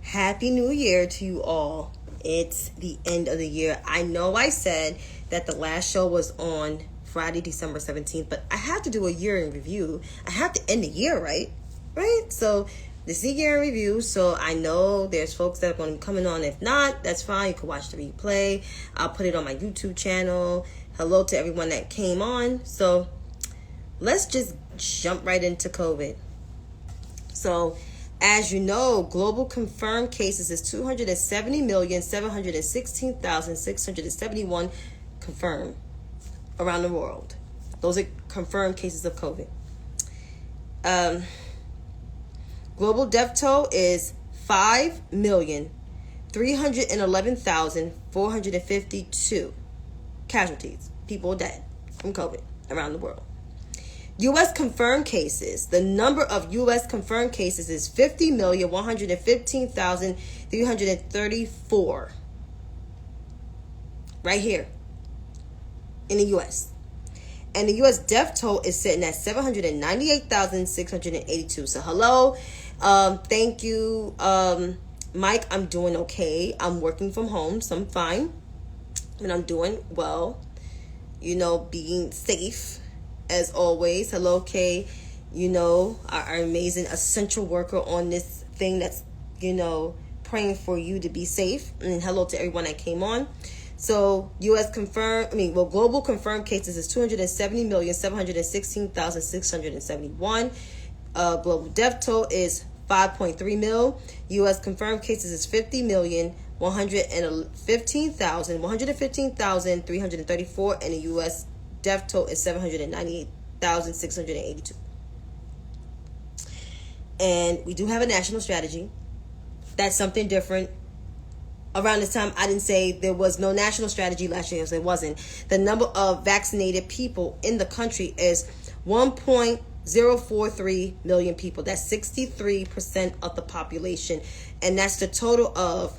Happy New Year to you all. It's the end of the year. I know I said that the last show was on Friday, December 17th, but I have to do a year in review. I have to end the year, right? So this is a year in review, so I know there's folks that are going to be coming on. If not, that's fine. You can watch the replay. I'll put it on my YouTube channel. Hello to everyone that came on. So let's just jump right into COVID. So, as you know, global confirmed cases is 270,716,671 confirmed around the world. Those are confirmed cases of COVID. Global death toll is 5,311,452 casualties, people dead from COVID around the world. U.S. confirmed cases. The number of U.S. confirmed cases is 50,115,334. Right here in the U.S. And the U.S. death toll is sitting at 798,682. So hello. Thank you, Mike. I'm doing okay. I'm working from home, so I'm fine. And I'm doing well. Being safe. As always, hello, Kay, our amazing essential worker on this thing that's, praying for you to be safe. And hello to everyone that came on. So global confirmed cases is 270,716,671. Global death toll is 5.3 mil. U.S. confirmed cases is 50,115,334. And the U.S. death toll is 798,682. And we do have a national strategy. That's something different. Around this time, I didn't say there was no national strategy last year. There wasn't. The number of vaccinated people in the country is 1.043 million people. That's 63% of the population. And that's the total of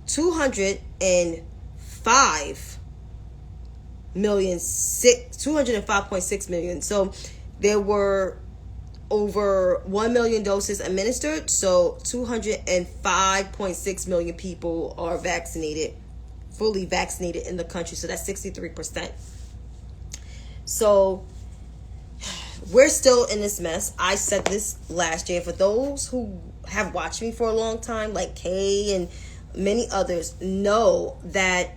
205.6 million. So there were over 1 million doses administered. So 205.6 million people are fully vaccinated in the country. So that's 63%. So we're still in this mess. I said this last year. For those who have watched me for a long time, like Kay and many others, know that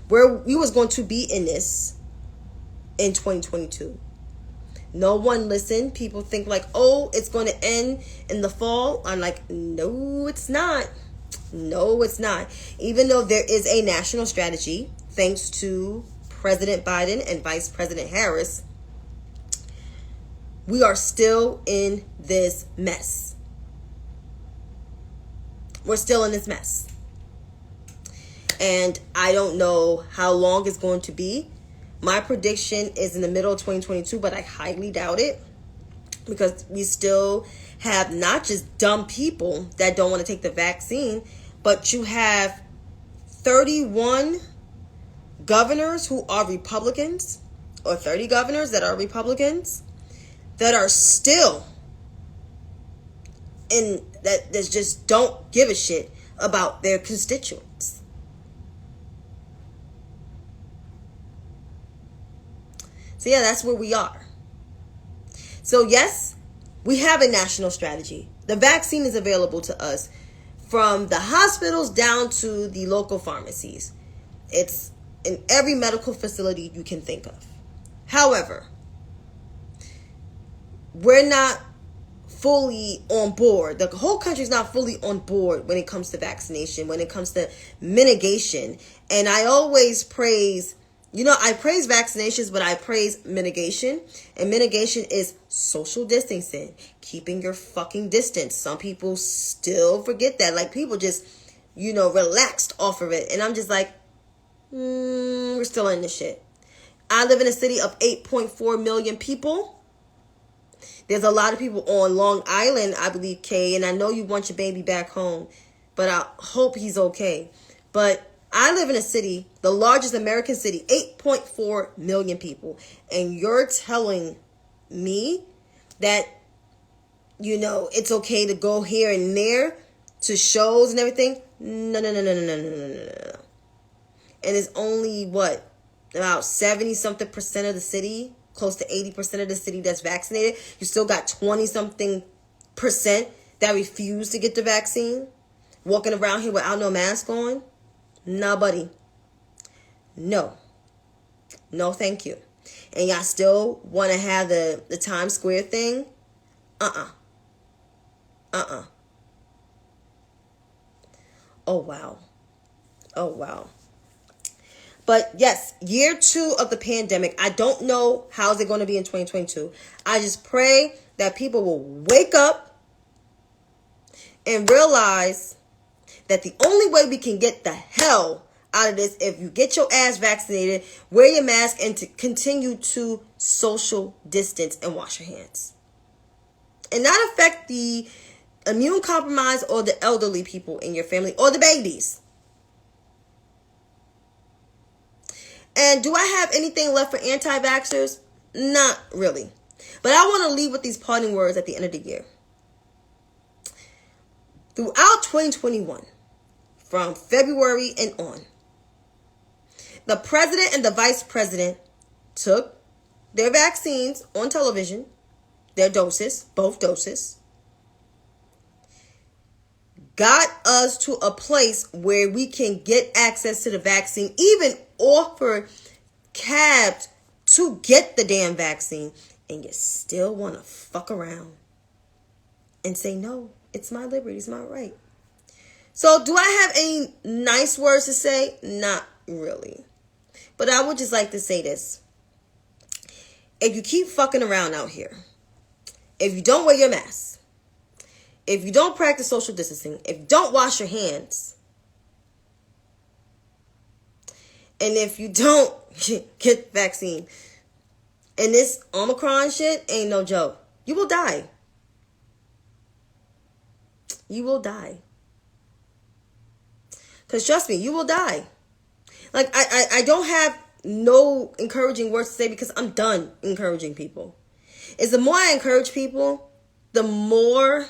where we was going to be in this in 2022. No one listened. People think like, oh, it's going to end in the fall. I'm like, no, it's not. No, it's not. Even though there is a national strategy, thanks to President Biden and Vice President Harris, we are still in this mess. We're still in this mess. And I don't know how long it's going to be. My prediction is in the middle of 2022, but I highly doubt it. Because we still have not just dumb people that don't want to take the vaccine, but you have 31 governors who are Republicans, or 30 governors that are Republicans, that are still that just don't give a shit about their constituents. So yeah, that's where we are. So yes, we have a national strategy. The vaccine is available to us from the hospitals down to the local pharmacies. It's in every medical facility you can think of. However, we're not fully on board. The whole country is not fully on board when it comes to vaccination, when it comes to mitigation. And I always praise, I praise vaccinations, but I praise mitigation. And mitigation is social distancing, keeping your fucking distance. Some people still forget that. Like, people just, relaxed off of it. And I'm just like, we're still in this shit. I live in a city of 8.4 million people. There's a lot of people on Long Island, I believe, Kay, and I know you want your baby back home, but I hope he's okay. But I live in a city, the largest American city, 8.4 million people, and you're telling me that it's okay to go here and there to shows and everything. No, no, no, no, no, no, no, no, no, no. And it's only, what, about 70-something percent of the city, close to 80% of the city that's vaccinated. You still got 20-something percent that refuse to get the vaccine, walking around here without no mask on. Nah, buddy. No. No, thank you. And y'all still want to have the Times Square thing? Uh-uh. Oh, wow. Oh, wow. But yes, year 2 of the pandemic. I don't know how's it going to be in 2022. I just pray that people will wake up and realize that the only way we can get the hell out of this, if you get your ass vaccinated, wear your mask, and to continue to social distance and wash your hands. And not affect the immune compromised or the elderly people in your family or the babies. And do I have anything left for anti-vaxxers? Not really. But I want to leave with these parting words at the end of the year. Throughout 2021, from February and on, the president and the vice president took their vaccines on television, their doses, both doses, got us to a place where we can get access to the vaccine, even offer cabs to get the damn vaccine, and you still want to fuck around and say, no, it's my liberty, it's my right. So do I have any nice words to say? Not really. But I would just like to say this. If you keep fucking around out here, if you don't wear your mask, if you don't practice social distancing, if you don't wash your hands, and if you don't get the vaccine, and this Omicron shit ain't no joke, you will die. You will die. Because trust me, you will die. Like, I don't have no encouraging words to say because I'm done encouraging people. It's the more I encourage people, the more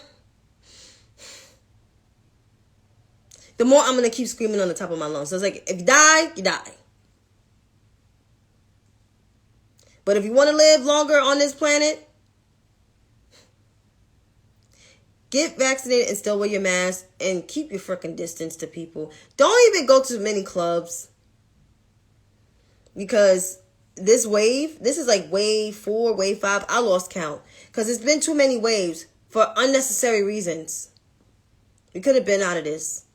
I'm going to keep screaming on the top of my lungs. So it's like, if you die, you die. But if you want to live longer on this planet, get vaccinated and still wear your mask and keep your freaking distance to people. Don't even go to many clubs. Because this is like wave 4, wave 5. I lost count. Because it's been too many waves for unnecessary reasons. We could have been out of this.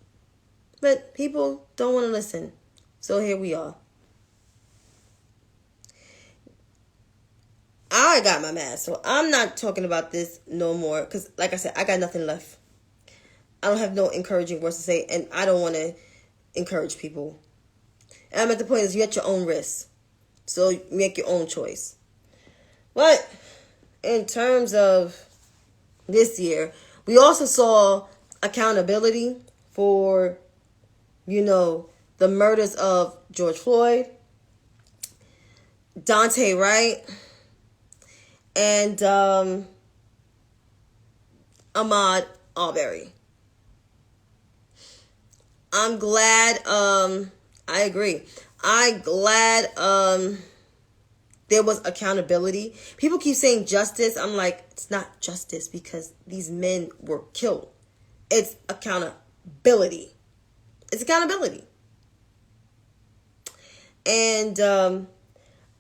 But people don't want to listen. So here we are. I got my mask. So I'm not talking about this no more. Because like I said, I got nothing left. I don't have no encouraging words to say. And I don't want to encourage people. And I'm at the point is you're at your own risk. So make your own choice. But in terms of this year, we also saw accountability for, the murders of George Floyd, Dante Wright, and Ahmaud Arbery. I'm glad, I agree. I'm glad there was accountability. People keep saying justice. I'm like, it's not justice because these men were killed. It's accountability. It's accountability. And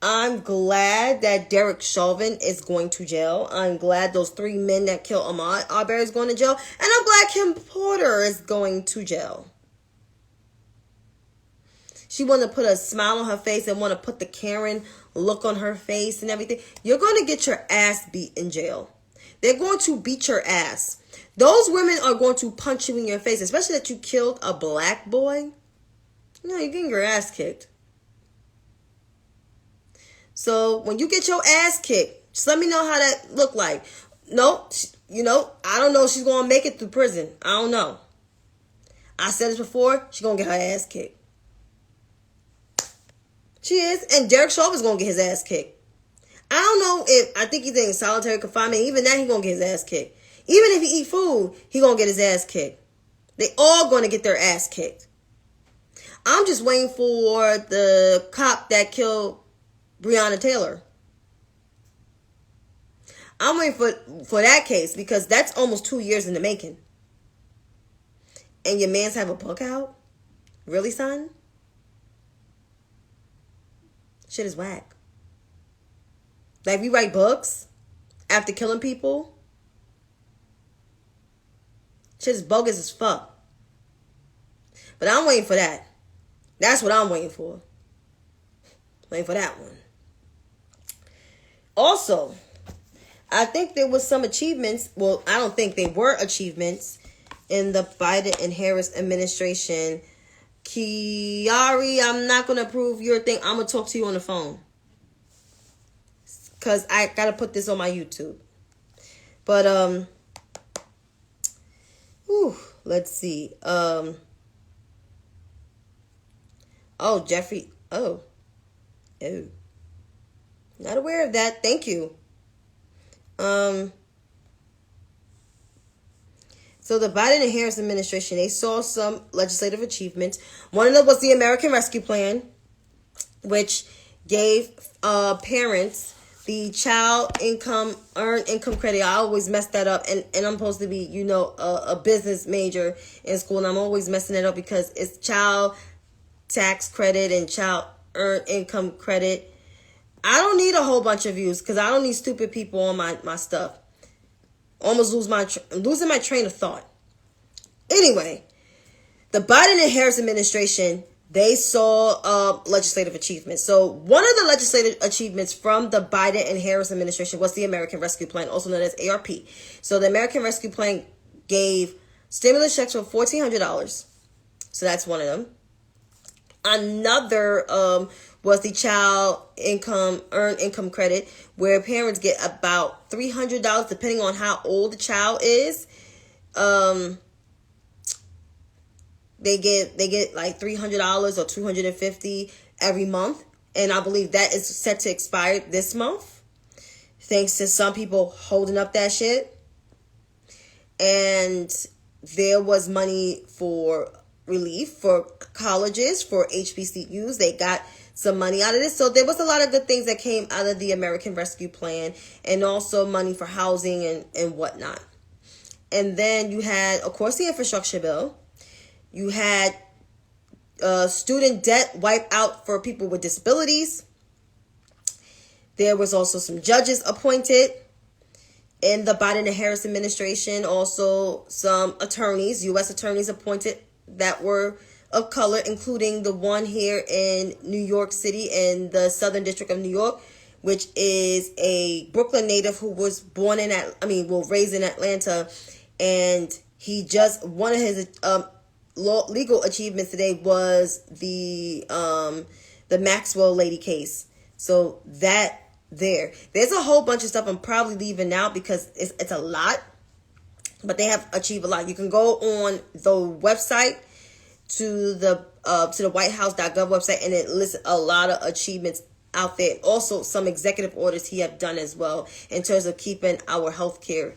I'm glad that Derek Chauvin is going to jail. I'm glad those 3 men that killed Ahmaud Arbery is going to jail. And I'm glad Kim Porter is going to jail. She want to put a smile on her face and want to put the Karen look on her face and everything. You're going to get your ass beat in jail. They're going to beat your ass. Those women are going to punch you in your face, especially that you killed a black boy. You're getting your ass kicked. So when you get your ass kicked, just let me know how that look like. No, I don't know if she's going to make it through prison. I don't know. I said this before. She's going to get her ass kicked. She is. And Derek Chauvin's going to get his ass kicked. I don't know I think he's in solitary confinement. Even that, he's going to get his ass kicked. Even if he eat food, he gonna get his ass kicked. They all gonna get their ass kicked. I'm just waiting for the cop that killed Breonna Taylor. I'm waiting for that case because that's almost 2 years in the making. And your mans have a book out? Really, son? Shit is whack. Like, we write books after killing people? Shit is bogus as fuck. But I'm waiting for that. That's what I'm waiting for. Waiting for that one. Also, I think there was some achievements. Well, I don't think they were achievements in the Biden and Harris administration. Kiari, I'm not going to approve your thing. I'm going to talk to you on the phone. Because I got to put this on my YouTube. But, let's see. Jeffrey. Oh. Not aware of that. Thank you. So the Biden and Harris administration, they saw some legislative achievements. One of them was the American Rescue Plan, which gave parents the child earned income credit. I always mess that up, and I'm supposed to be, a business major in school, and I'm always messing it up because it's child tax credit and child earned income credit. I don't need a whole bunch of views because I don't need stupid people on my stuff. Almost losing my train of thought. Anyway, the Biden and Harris administration, they saw legislative achievements. So one of the legislative achievements from the Biden and Harris administration was the American Rescue Plan, also known as ARP. So the American Rescue Plan gave stimulus checks for $1,400. So that's one of them. Another was the child earned income credit, where parents get about $300 depending on how old the child is. They get like $300 or $250 every month, and I believe that is set to expire this month, thanks to some people holding up that shit. And there was money for relief for colleges, for HBCUs. They got some money out of this. So there was a lot of good things that came out of the American Rescue Plan, and also money for housing and whatnot. And then you had, of course, the infrastructure bill. You had student debt wipe out for people with disabilities. There was also some judges appointed in the Biden and Harris administration. Also some attorneys, U.S. attorneys appointed that were of color, including the one here in New York City in the Southern District of New York, which is a Brooklyn native who was raised in Atlanta. And one of his legal achievements today was the Maxwell lady case. So there's a whole bunch of stuff I'm probably leaving out because it's a lot, but they have achieved a lot. You can go on the website to the whitehouse.gov website, and it lists a lot of achievements out there. Also, some executive orders he have done as well in terms of keeping our healthcare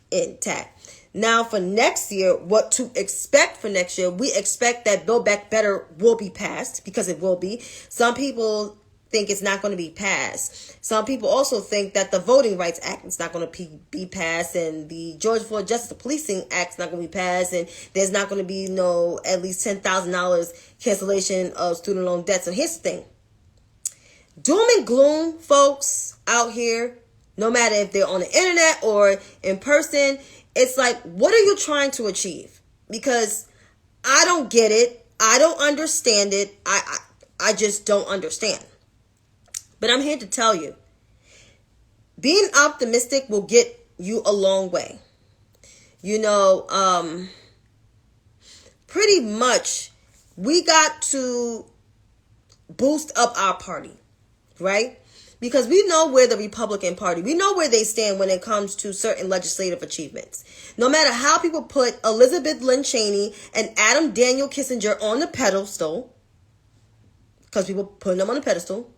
intact. Now, for next year, what to expect for next year? We expect that Build Back Better will be passed, because it will be. Some people think it's not going to be passed. Some people also think that the Voting Rights Act is not going to be passed, and the Georgia Floyd Justice Policing Act is not going to be passed, and there's not going to be at least $10,000 cancellation of student loan debts. And here's the thing. Doom and gloom, folks, out here, no matter if they're on the internet or in person, it's like, what are you trying to achieve? Because I don't get it. I don't understand it. I just don't understand. But I'm here to tell you, being optimistic will get you a long way. Pretty much we got to boost up our party, right? Because we know where the Republican Party, we know where they stand when it comes to certain legislative achievements. No matter how people put Elizabeth Lynn Cheney and Adam Daniel Kissinger on the pedestal, because people putting them on the pedestal,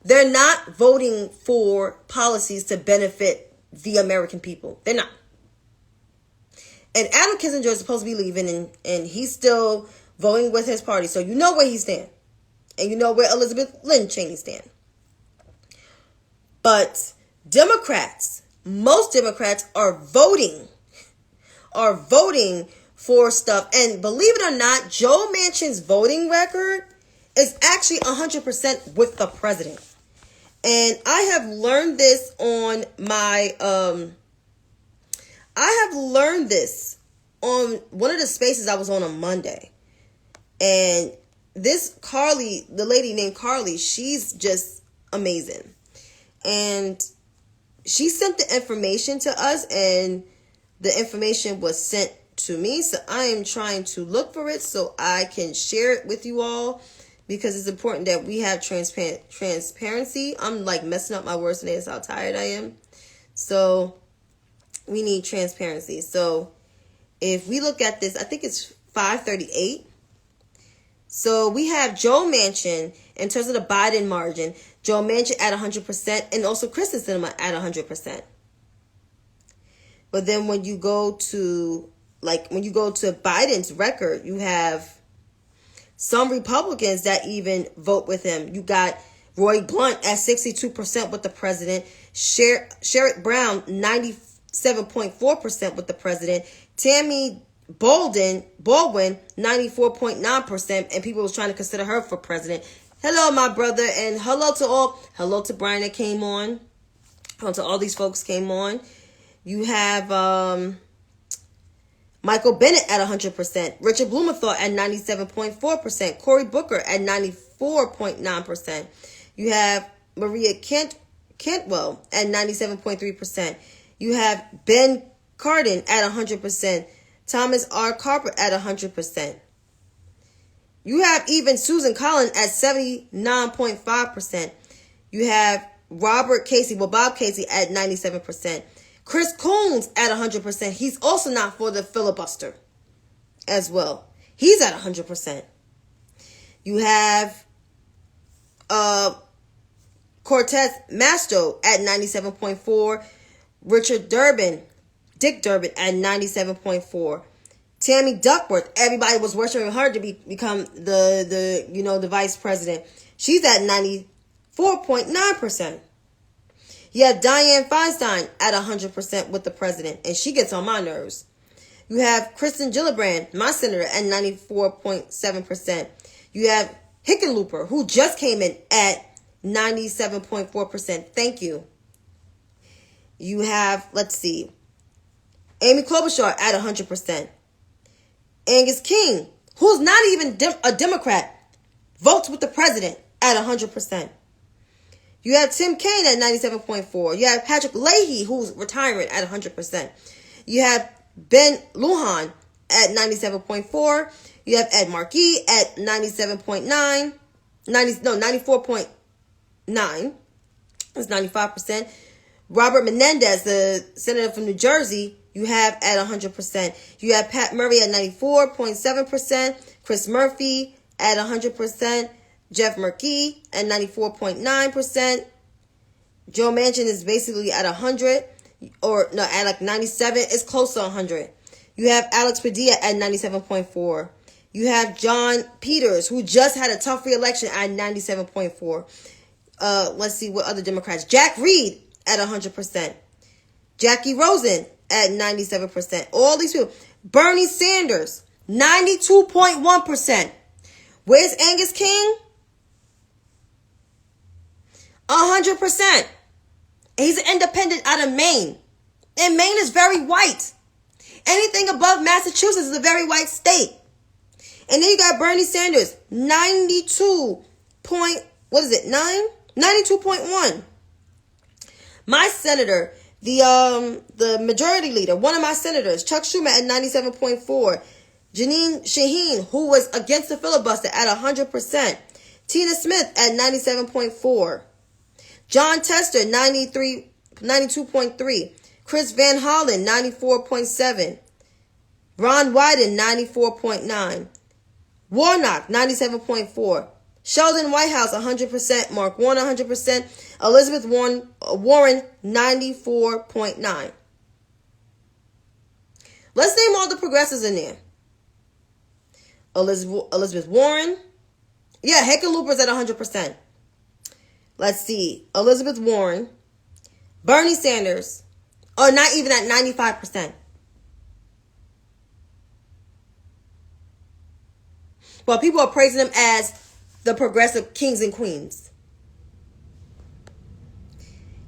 they're not voting for policies to benefit the American people. They're not. And Adam Kinzinger is supposed to be leaving, and he's still voting with his party. So you know where he stands. And you know where Elizabeth Lynn Cheney stands. But Democrats, most Democrats are voting for stuff. And believe it or not, Joe Manchin's voting record is actually 100% with the president. And I have learned this on my, on one of the spaces I was on Monday. And this Carly, the lady named Carly, she's just amazing. And she sent the information to us, and the information was sent to me. So I am trying to look for it so I can share it with you all, because it's important that we have transparency. I'm like messing up my words today. That's how tired I am. So we need transparency. So if we look at this, I think it's 538. So we have Joe Manchin in terms of the Biden margin. Joe Manchin at 100%, and also Kristen Sinema at 100%. But then when you go to Biden's record, you have some Republicans that even vote with him. You got Roy Blunt at 62% with the president. Sherrod Brown, 97.4% with the president. Tammy Baldwin, 94.9%. And people was trying to consider her for president. Hello, my brother. And hello to all. Hello to Brian that came on. Hello to all these folks came on. You have Michael Bennett at 100%. Richard Blumenthal at 97.4%. Cory Booker at 94.9%. You have Maria Cantwell at 97.3%. You have Ben Cardin at 100%. Thomas R. Carper at 100%. You have even Susan Collins at 79.5%. You have Bob Casey at 97%. Chris Coons at 100%. He's also not for the filibuster as well. He's at 100%. You have Cortez Masto at 97.4. Dick Durbin at 97.4. Tammy Duckworth, everybody was worshiping her to become the vice president. She's at 94.9%. You have Dianne Feinstein at 100% with the president, and she gets on my nerves. You have Kristen Gillibrand, my senator, at 94.7%. You have Hickenlooper, who just came in at 97.4%. Thank you. You have, Amy Klobuchar at 100%. Angus King, who's not even a Democrat, votes with the president at 100%. You have Tim Kaine at 97.4. You have Patrick Leahy, who's retiring at 100%. You have Ben Lujan at 97.4. You have Ed Markey at 94.9. That's 95%. Robert Menendez, the senator from New Jersey, you have at 100%. You have Pat Murray at 94.7%. Chris Murphy at 100%. Jeff Merkey at 94.9%. Joe Manchin is basically at 100, at 97. It's close to 100. You have Alex Padilla at 97.4. You have John Peters, who just had a tough re-election at 97.4. Let's see what other Democrats. Jack Reed at 100%. Jackie Rosen at 97%. All these people. Bernie Sanders, 92.1%. Where's Angus King? 100%. He's an independent out of Maine. And Maine is very white. Anything above Massachusetts is a very white state. And then you got Bernie Sanders, 92.1. My senator, the majority leader, one of my senators, Chuck Schumer at 97.4. Janine Shaheen, who was against the filibuster, at 100%. Tina Smith at 97.4. John Tester, 92.3. Chris Van Hollen, 94.7. Ron Wyden, 94.9. Warnock, 97.4. Sheldon Whitehouse, 100%. Mark Warner, 100%. Elizabeth Warren, 94.9. Let's name all the progressives in there. Elizabeth Warren. Yeah, Hickenlooper's at 100%. Let's see. Elizabeth Warren. Bernie Sanders. Or not even at 95%. Well, people are praising them as the progressive kings and queens.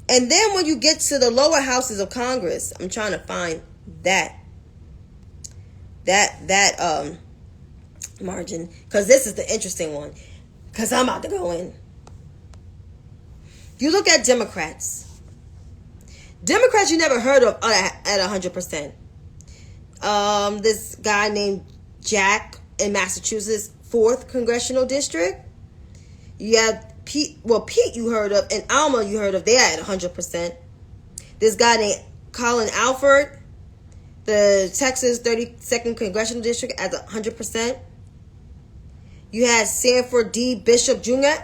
And then when you get to the lower houses of Congress, I'm trying to find that margin, because this is the interesting one, because I'm about to go in. You look at Democrats you never heard of at 100%. This guy named Jack in Massachusetts, 4th congressional district. You have Pete you heard of, and Alma you heard of. They're at 100%. This guy named Colin Alford, the Texas 32nd congressional district, at 100%. You had Sanford D. Bishop Jr.,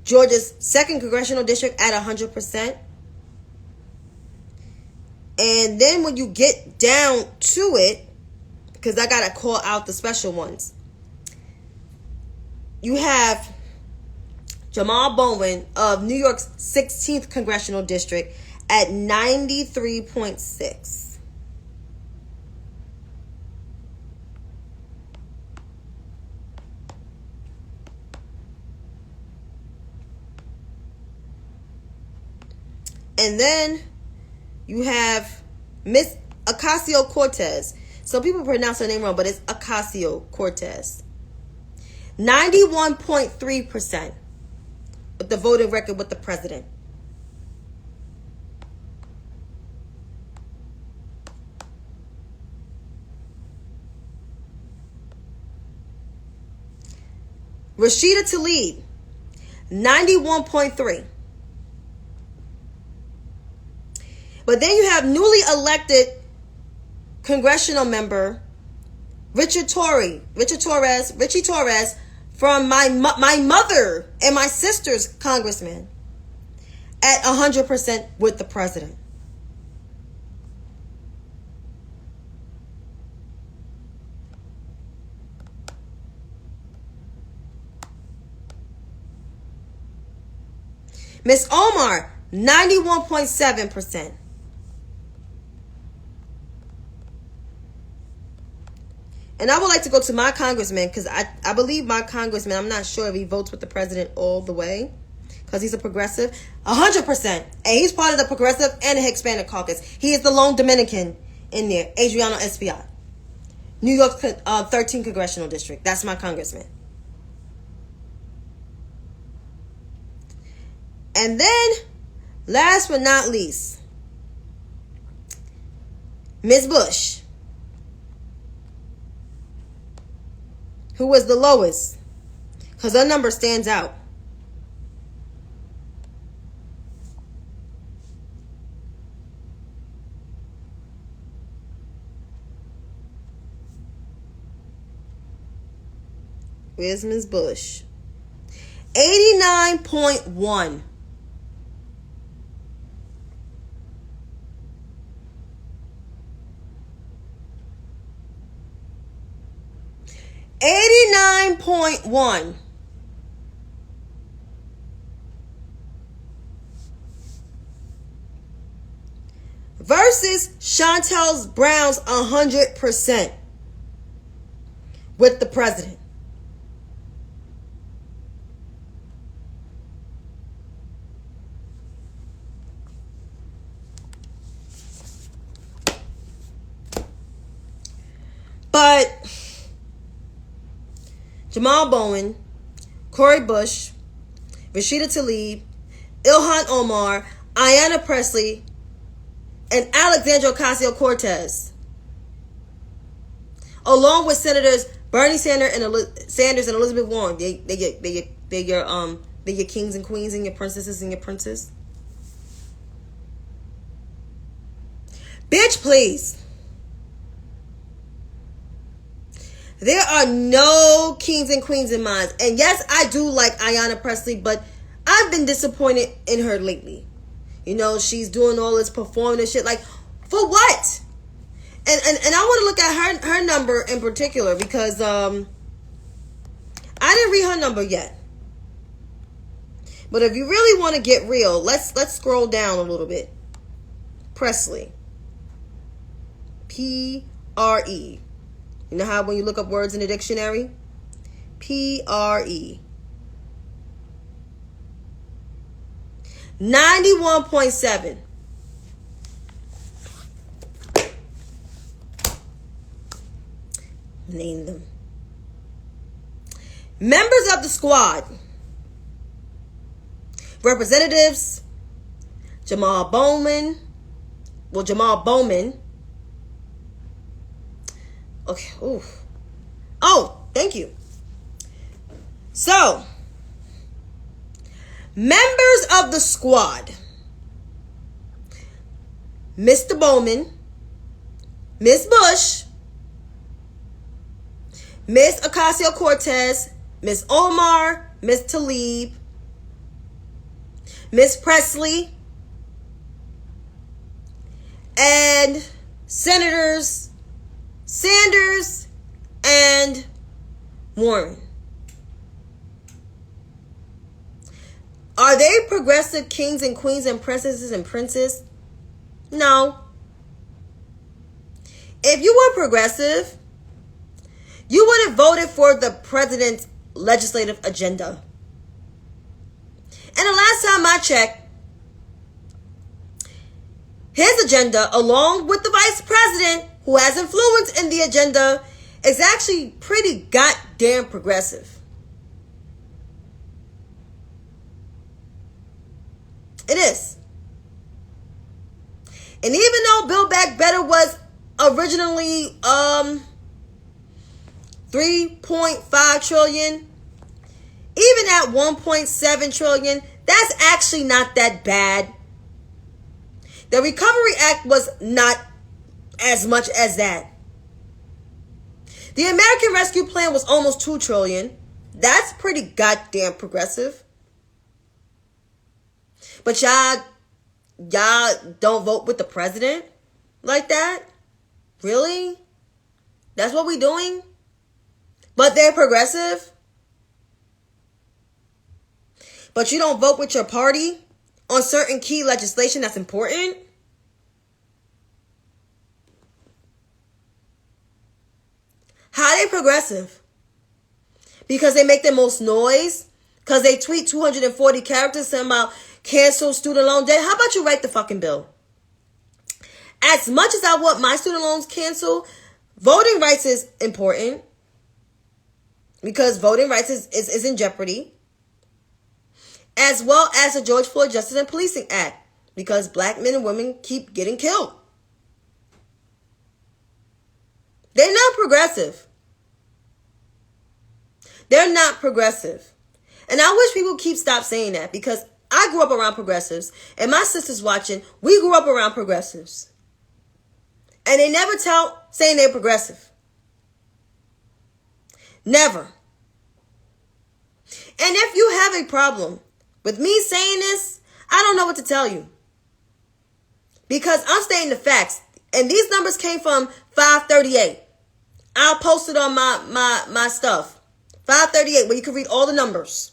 Georgia's 2nd congressional district, at 100%. And then when you get down to it, because I got to call out the special ones, you have Jamal Bowen of New York's 16th congressional district at 93.6. And then you have Miss Ocasio-Cortez. Some people pronounce her name wrong, but it's Ocasio-Cortez. 91.3% with the voting record with the president. Rashida Tlaib, 91.3%. But then you have newly elected congressional member Richie Torres from my mother and my sister's congressman at 100% with the president. Miss Omar, 91.7%. And I would like to go to my congressman, because I believe my congressman, I'm not sure if he votes with the president all the way, because he's a progressive, 100%. And he's part of the progressive and the Hispanic caucus. He is the lone Dominican in there, Adriano Espaillat. New York's 13th congressional district. That's my congressman. And then, last but not least, Ms. Bush, who was the lowest, because her number stands out. Where's Ms. Bush? 89.1. .1 versus Chantel Brown's 100% with the president. But Jamal Bowen, Cori Bush, Rashida Tlaib, Ilhan Omar, Ayanna Pressley, and Alexandria Ocasio-Cortez, along with Senators Bernie Sanders and Elizabeth Warren, they're your kings and queens and your princesses and your princes. Bitch, please. There are no kings and queens in mine. And yes, I do like Ayanna Pressley, but I've been disappointed in her lately. You know, she's doing all this performing and shit. Like, for what? And I want to her number in particular because I didn't read her number yet. But if you really want to get real, let's scroll down a little bit. Presley. P-R-E. You know how when you look up words in the dictionary? P-R-E. 91.7. Name them. Members of the squad. Representatives. Jamal Bowman. Okay. Ooh. Oh, thank you. So, members of the squad. Mr. Bowman, Miss Bush, Miss Ocasio-Cortez, Miss Omar, Miss Tlaib, Miss Presley, and Senators Sanders and Warren. Are they progressive kings and queens and princesses and princes? No. If you were progressive, you would have voted for the president's legislative agenda. And the last time I checked, his agenda, along with the vice president, who has influence in the agenda, is actually pretty goddamn progressive. It is. And even though Build Back Better was originally 3.5 trillion, even at 1.7 trillion, that's actually not that bad. The Recovery Act was not as much as that. The American Rescue Plan was almost 2 trillion. That's pretty goddamn progressive. But y'all don't vote with the president like that? Really? That's what we doing? But they're progressive? But you don't vote with your party on certain key legislation that's important? How are they progressive? Because they make the most noise? Because they tweet 240 characters saying about cancel student loan debt? How about you write the fucking bill? As much as I want my student loans canceled, voting rights is important. Because voting rights is in jeopardy. As well as the George Floyd Justice and Policing Act. Because black men and women keep getting killed. They're not progressive. They're not progressive. And I wish people keep stop saying that, because I grew up around progressives, and my sisters watching, we grew up around progressives. And they never saying they're progressive. Never. And if you have a problem with me saying this, I don't know what to tell you. Because I'm stating the facts. And these numbers came from 538. I'll post it on my stuff. 538, where you can read all the numbers.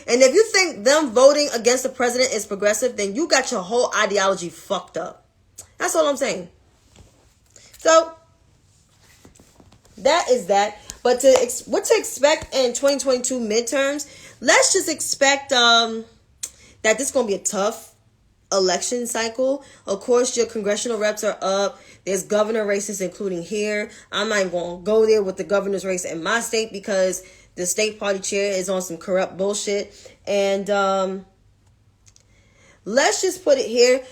And if you think them voting against the president is progressive, then you got your whole ideology fucked up. That's all I'm saying. So, that is that. But what to expect in 2022 midterms, let's just expect that this is going to be a tough election cycle. Of course, your congressional reps are up. There's governor races, including here. I'm not going to go there with the governor's race in my state because the state party chair is on some corrupt bullshit. And let's just put it here.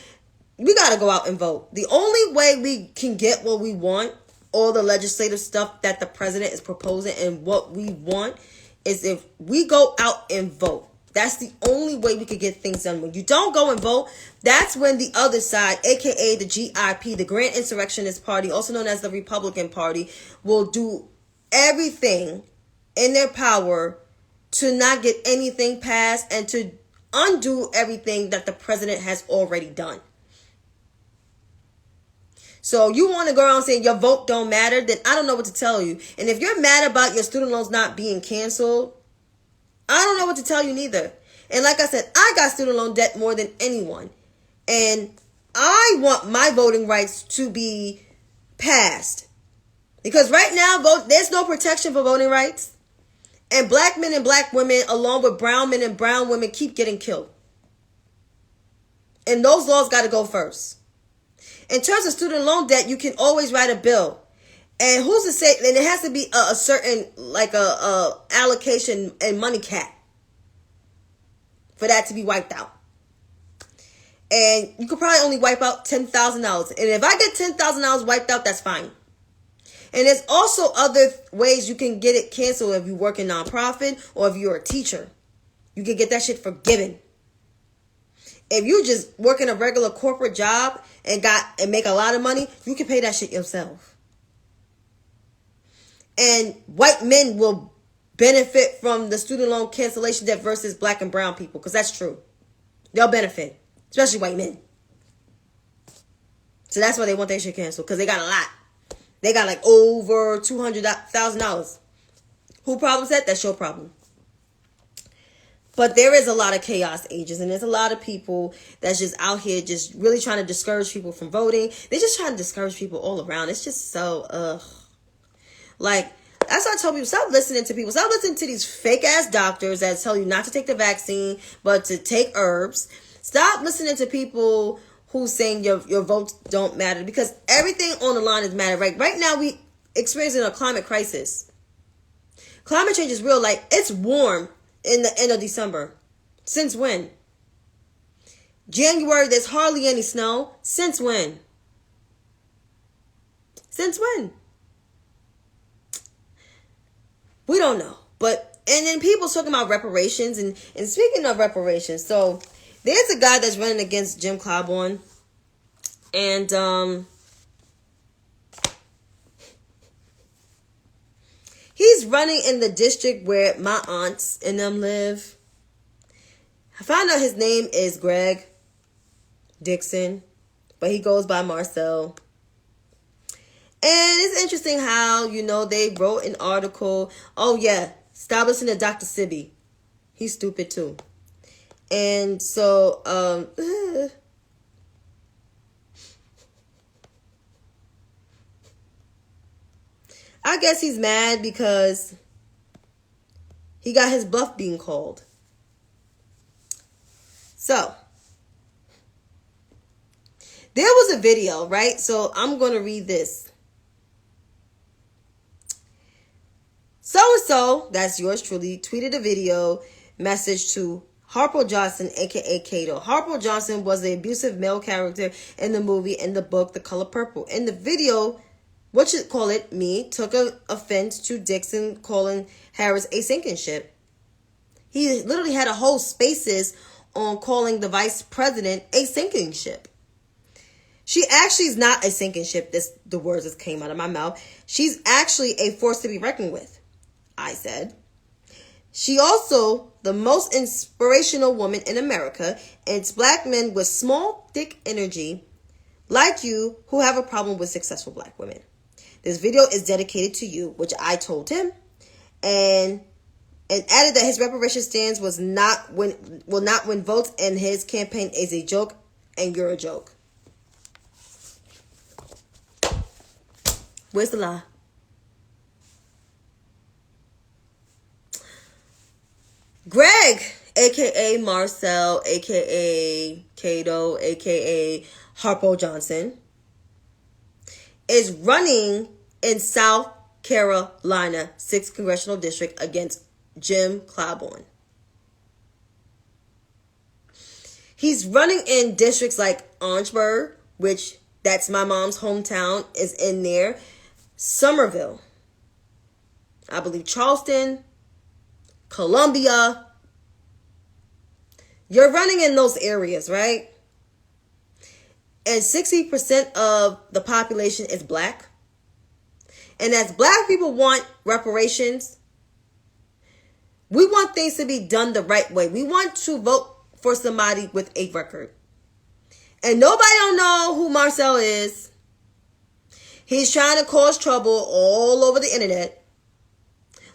We got to go out and vote. The only way we can get what we want, all the legislative stuff that the president is proposing and what we want, is if we go out and vote. That's the only way we could get things done. When you don't go and vote, that's when the other side, aka the GIP, the Grand Insurrectionist Party, also known as the Republican Party, will do everything in their power to not get anything passed and to undo everything that the president has already done. So you want to go around saying your vote don't matter, then I don't know what to tell you. And if you're mad about your student loans not being canceled, I don't know what to tell you neither. And like I said, I got student loan debt more than anyone. And I want my voting rights to be passed. Because right now, there's no protection for voting rights. And black men and black women, along with brown men and brown women, keep getting killed. And those laws got to go first. In terms of student loan debt, you can always write a bill. And who's to say, and it has to be a certain, like a allocation and money cap for that to be wiped out. And you could probably only wipe out $10,000. And if I get $10,000 wiped out, that's fine. And there's also other ways you can get it canceled if you work in nonprofit or if you're a teacher. You can get that shit forgiven. If you just work in a regular corporate job and make a lot of money, you can pay that shit yourself. And white men will benefit from the student loan cancellation debt versus black and brown people, because that's true. They'll benefit, especially white men. So that's why they want that shit canceled, because they got a lot. They got like over $200,000. Who problems that? That's your problem. But there is a lot of chaos agents, and there's a lot of people that's just out here just really trying to discourage people from voting. They're just trying to discourage people all around. It's just so, like, that's why I tell people, stop listening to people. Stop listening to these fake-ass doctors that tell you not to take the vaccine, but to take herbs. Stop listening to people who's saying your votes don't matter, because everything on the line is matter. Right now, we experiencing a climate crisis. Climate change is real. Like, it's warm in the end of December. Since when? January, there's hardly any snow. Since when? Since when? We don't know. But, and then people talking about reparations, and speaking of reparations, so there's a guy that's running against Jim Clyburn, and he's running in the district where my aunts and them live. I found out his name is Greg Dixon, but he goes by Marcel. And it's interesting how, they wrote an article. Oh, yeah, stop listening to Dr. Sibby. He's stupid, too. And so, I guess he's mad because he got his bluff being called. So, there was a video, right? So, I'm going to read this. So-and-so, that's yours truly, tweeted a video message to Harpo Johnson, a.k.a. Kato. Harpo Johnson was the abusive male character in the movie and the book, The Color Purple. In the video, me, took offense to Dixon calling Harris a sinking ship. He literally had a whole spaces on calling the vice president a sinking ship. She actually is not a sinking ship. The words that came out of my mouth. She's actually a force to be reckoned with, I said. She also the most inspirational woman in America, and it's black men with small, thick energy like you who have a problem with successful black women. This video is dedicated to you, which I told him, and added that his reparation stance will not win votes, and his campaign is a joke, and you're a joke. Where's the lie? Greg, a.k.a. Marcel, a.k.a. Kato, a.k.a. Harpo Johnson, is running in South Carolina, 6th Congressional District against Jim Clyburn. He's running in districts like Orangeburg, which that's my mom's hometown, is in there. Somerville, I believe Charleston, Columbia. You're running in those areas, right? And 60% of the population is black. And as black people want reparations, we want things to be done the right way. We want to vote for somebody with a record. And nobody don't know who Marcel is. He's trying to cause trouble all over the internet,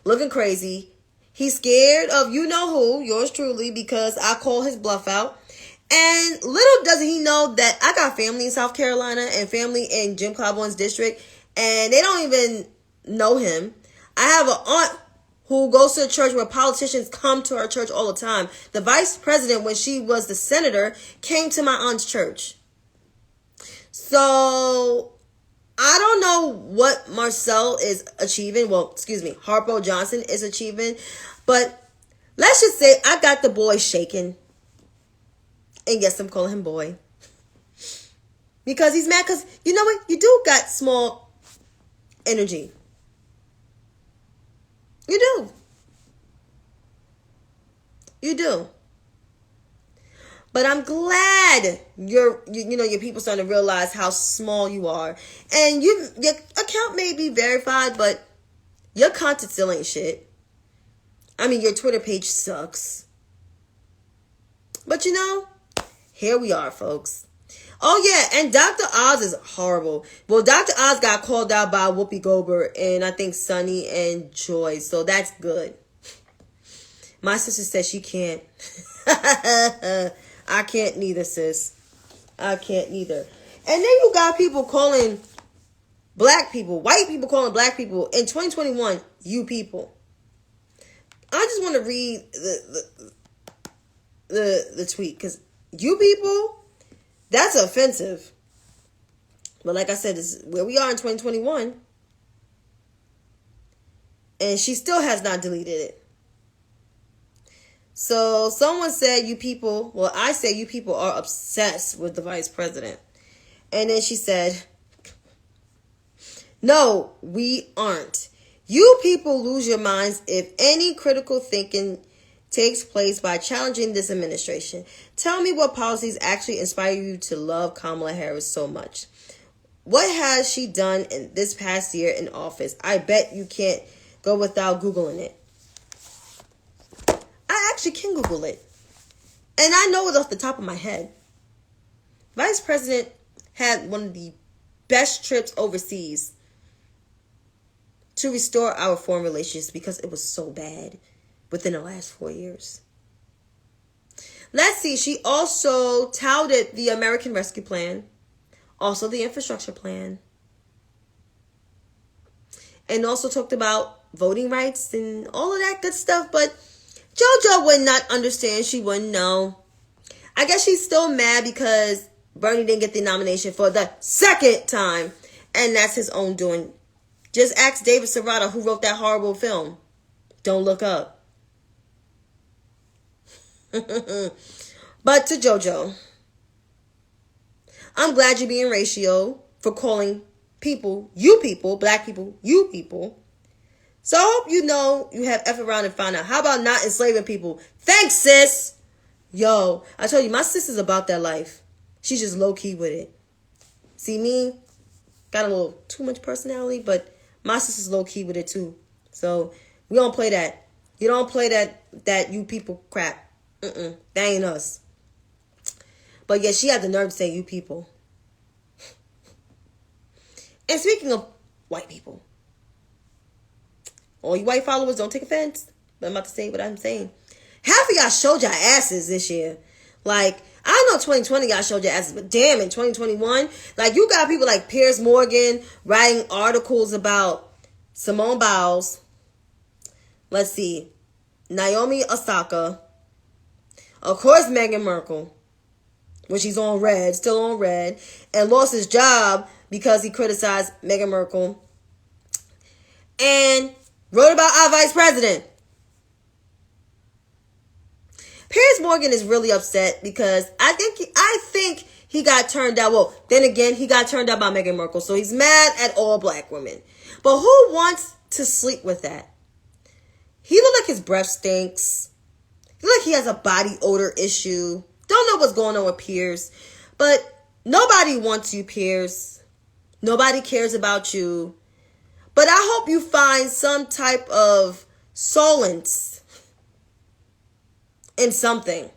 looking crazy. He's scared of you know who, yours truly, because I call his bluff out. And little does he know that I got family in South Carolina and family in Jim Clybourne's district, and they don't even know him. I have an aunt who goes to a church where politicians come to her church all the time. The vice president, when she was the senator, came to my aunt's church. So I don't know what Marcel is achieving. Well, excuse me, Harpo Johnson is achieving. But let's just say I got the boy shaking. And yes, I'm calling him boy. Because he's mad because, you know what? You do got small energy. You do. You do. But I'm glad your people starting to realize how small you are. And your account may be verified, but your content still ain't shit. I mean, your Twitter page sucks. But here we are, folks. Oh, yeah, and Dr. Oz is horrible. Well, Dr. Oz got called out by Whoopi Goldberg and I think Sunny and Joy, so that's good. My sister said she can't. I can't neither, sis. I can't neither. And then you got people calling black people, white people calling black people in 2021, you people. I just want to read the tweet because you people, that's offensive. But like I said, this is where we are in 2021. And she still has not deleted it. So someone said you people, well, I say you people are obsessed with the vice president. And then she said, no, we aren't. You people lose your minds if any critical thinking takes place by challenging this administration. Tell me what policies actually inspire you to love Kamala Harris so much. What has she done in this past year in office? I bet you can't go without Googling it. I actually can Google it. And I know it off the top of my head. Vice President had one of the best trips overseas to restore our foreign relations because it was so bad within the last 4 years. Let's see. She also touted the American Rescue Plan, also the infrastructure plan, and also talked about voting rights and all of that good stuff. But JoJo would not understand. She wouldn't know. I guess she's still mad because Bernie didn't get the nomination for the second time, and that's his own doing. Just ask David Serrata, who wrote that horrible film, Don't Look Up. But to JoJo, I'm glad you're being ratio for calling people, you people, black people, you people. So I hope you have F around and find out. How about not enslaving people? Thanks, sis. Yo, I told you, my sister's about that life. She's just low-key with it. See me? Got a little too much personality, but my sister's low-key with it too. So we don't play that. You don't play that you people crap. That ain't us. But yeah, she had the nerve to say you people. And speaking of white people, all you white followers, don't take offense, but I'm about to say what I'm saying. Half of y'all showed your asses this year. Like, I know 2020 y'all showed your asses, but damn, in 2021, like, you got people like Piers Morgan writing articles about Simone Biles. Let's see. Naomi Osaka. Of course, Meghan Markle, when she's on red, still on red, and lost his job because he criticized Meghan Markle. And wrote about our vice president. Piers Morgan is really upset because I think he got turned out. Well, then again, he got turned out by Meghan Markle, so he's mad at all black women. But who wants to sleep with that? He look like his breath stinks. He look like he has a body odor issue. Don't know what's going on with Piers. But nobody wants you, Piers. Nobody cares about you. But I hope you find some type of solace in something.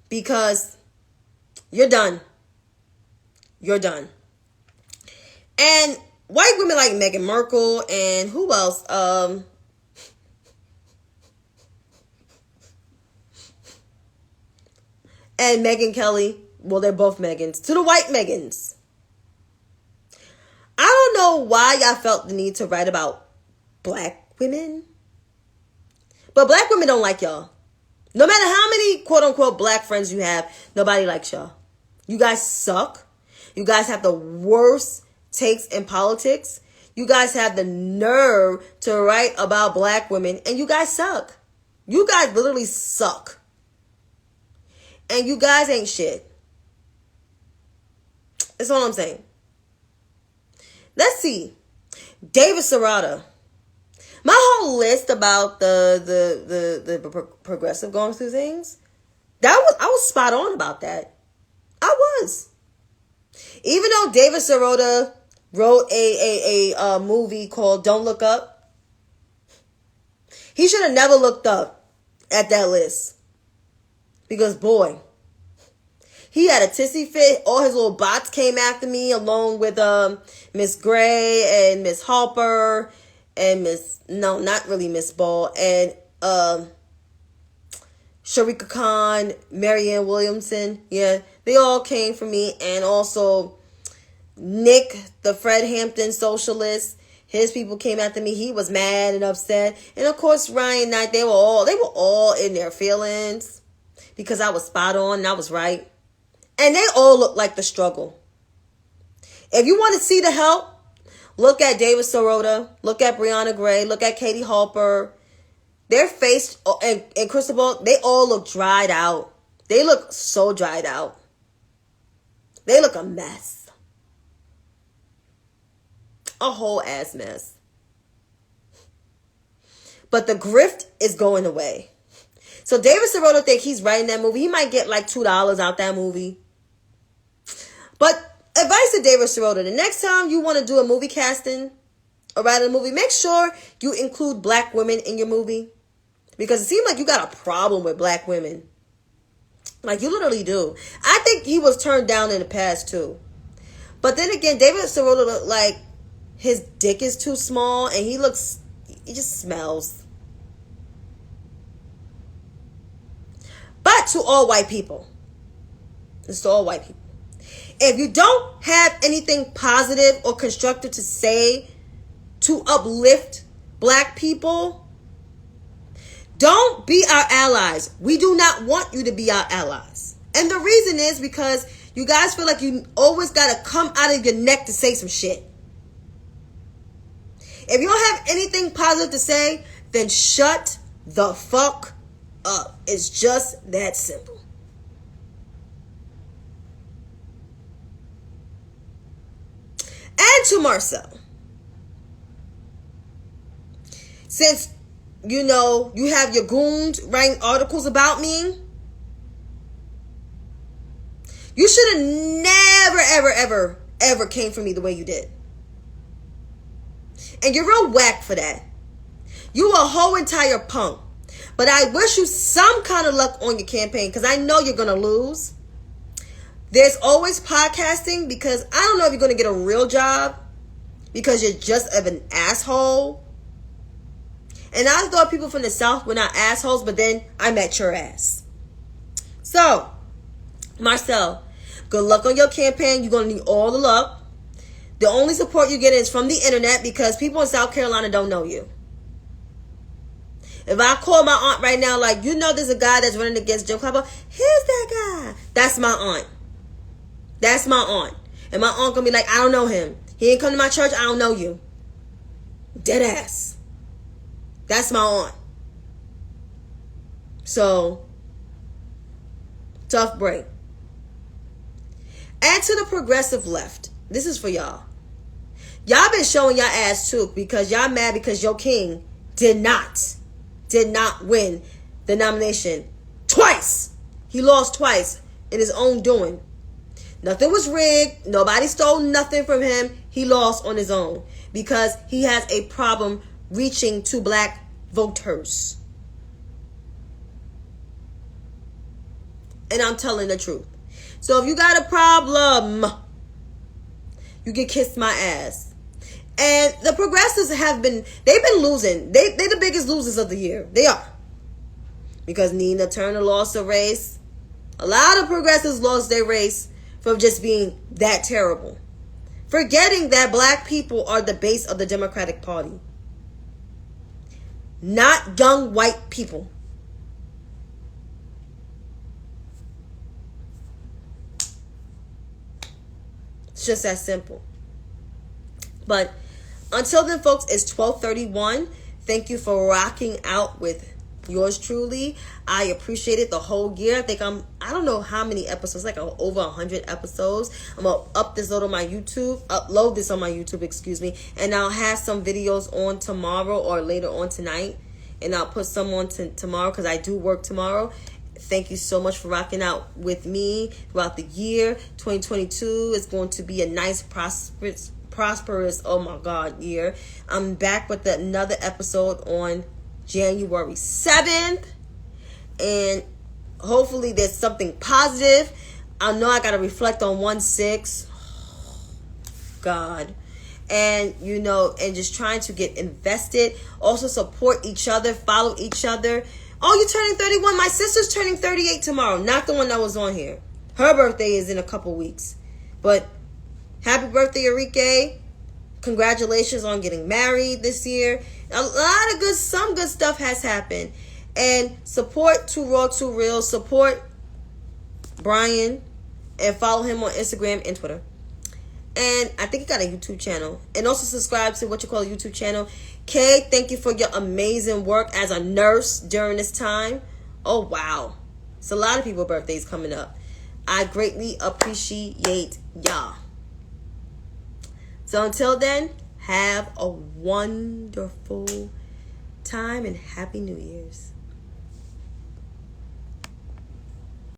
Because you're done. You're done. And white women like Meghan Markle and who else? And Megyn Kelly. Well, they're both Megans. To the white Megans. I don't know why y'all felt the need to write about black women. But black women don't like y'all. No matter how many quote unquote black friends you have, nobody likes y'all. You guys suck. You guys have the worst takes in politics. You guys have the nerve to write about black women, and you guys suck. You guys literally suck. And you guys ain't shit. That's all I'm saying. Let's see. David Serrata. My whole list about the progressive going through things, I was spot on about that. I was. Even though David Serrata wrote a movie called Don't Look Up, he should have never looked up at that list. Because boy, he had a tissy fit. All his little bots came after me, along with Miss Gray and Miss Harper and not really Miss Ball, and Sharika Khan, Marianne Williamson. Yeah, they all came for me. And also Nick, the Fred Hampton socialist. His people came after me. He was mad and upset. And of course, Ryan Knight, they were all in their feelings because I was spot on and I was right. And they all look like the struggle. If you want to see the help, look at David Serrata, look at Brianna Gray, look at Katie Harper. Their face and Cristobal, they all look dried out. They look so dried out. They look a mess. A whole ass mess. But the grift is going away. So David Serrata think he's writing that movie. He might get like $2 out that movie. But advice to David Serrata, the next time you want to do a movie casting or write a movie, make sure you include black women in your movie. Because it seems like you got a problem with black women. Like you literally do. I think he was turned down in the past too. But then again, David Serrata look like his dick is too small and he just smells. But to all white people. It's to all white people. If you don't have anything positive or constructive to say to uplift black people, don't be our allies. We do not want you to be our allies. And the reason is because you guys feel like you always got to come out of your neck to say some shit. If you don't have anything positive to say, then shut the fuck up. It's just that simple. And to Marcel, since you have your goons writing articles about me, you should have never, ever came for me the way you did. And you're real whack for that. You a whole entire punk. But I wish you some kind of luck on your campaign because I know you're going to lose. There's always podcasting because I don't know if you're going to get a real job because you're just an asshole. And I thought people from the South were not assholes, but then I met your ass. So, Marcel, good luck on your campaign. You're going to need all the luck. The only support you get is from the internet because people in South Carolina don't know you. If I call my aunt right now, like, there's a guy that's running against Jim Clapper. Who's that guy? That's my aunt. That's my aunt. And my aunt gonna be like, I don't know him. He ain't come to my church. I don't know you. Dead ass. That's my aunt. So, tough break. And to the progressive left. This is for y'all. Y'all been showing y'all ass too because y'all mad because your king did not win the nomination twice. He lost twice in his own doing. Nothing was rigged. Nobody stole nothing from him. He lost on his own because he has a problem reaching to black voters. And I'm telling the truth. So if you got a problem, you can kiss my ass. And the progressives they've been losing. They're the biggest losers of the year. They are. Because Nina Turner lost a race. A lot of progressives lost their race from just being that terrible. Forgetting that black people are the base of the Democratic Party. Not young white people. It's just that simple. But until then, folks, it's 12:31. Thank you for rocking out with yours truly. I appreciate it the whole year. I think I don't know how many episodes, like over 100 episodes. I'm gonna upload this on my YouTube, excuse me, and I'll have some videos on tomorrow or later on tonight, and I'll put some on tomorrow because I do work tomorrow. Thank you so much for rocking out with me throughout the year. 2022 is going to be a nice, prosperous, oh my God, year. I'm back with another episode on January 7th, and hopefully there's something positive. I know I got to reflect on 1/6. God. And, and just trying to get invested. Also support each other, follow each other. Oh, you're turning 31. My sister's turning 38 tomorrow. Not the one that was on here. Her birthday is in a couple weeks. But happy birthday, Enrique. Congratulations on getting married this year. Some good stuff has happened. And support Too Raw, Too Real. Support Brian. And follow him on Instagram and Twitter. And I think he got a YouTube channel. And also subscribe to what you call a YouTube channel. Kay, thank you for your amazing work as a nurse during this time. Oh, wow. It's a lot of people's birthdays coming up. I greatly appreciate y'all. So until then, have a wonderful time and Happy New Year's.